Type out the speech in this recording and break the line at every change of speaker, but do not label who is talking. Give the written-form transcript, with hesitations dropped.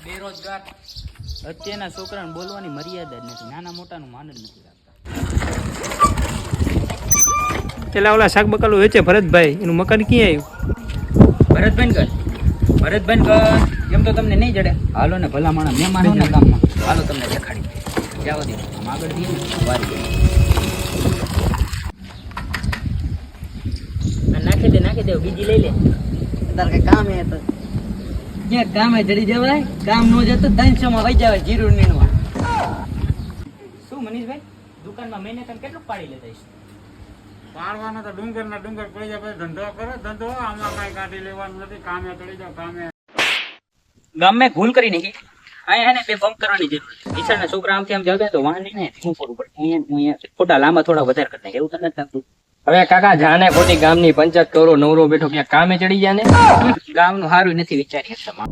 બેરોજગાર અત્યારના છોકરાને બોલવાની મર્યાદા જ નથી, નાના મોટાનું માન જ નથી રાખતા.
પેલા ઓલા શાક બકાલું વેચે ભરતભાઈ, એનું મકાન ક્યાં આવ્યું?
ભરતભાઈ કર એમ તો તમને નહીં જડે. હાલો ને ભલા માણસ મહેમાન ને ગામમાં, હાલો તમને દેખાડી જાવ દે. આમ આગળ જઈએ ને વારી નાખી દે બીજી લઈ લે. તારે કઈ કામ હે તો ક્યાં કામે જડી જવાય? કામ નો જતો 300 માં વહી જવાય જીરું નીણવા. શું મનીષભાઈ, દુકાનમાં મહિને તમે કેટલું પાડી લેતા હશો?
પાડવાનો તો ડુંગર ના ડુંગર પડી જાય, પછી ધંધો કરો ધંધો. આમાં કઈ કાઢી લેવાનું નથી, કામે ચડી જાવ. કામે
ગામમાં ભૂલ કરી નાખી. અહીંયા ને બે પંપ કરવાની જરૂર. ઈશાના છોકરા આમથી આમ જતા તો વાહન ને શું કરવું પડે? અહીંયા ખોટા લાંબા થોડા વધારે કરતા એવું તને નથી લાગતું?
હવે કાકા જાને ખોટી ગામની પંચાયત કરો, નવરો બેઠો ક્યાં કામે ચડી જાય ને.
ગામનું સારું નથી વિચારી શકતા.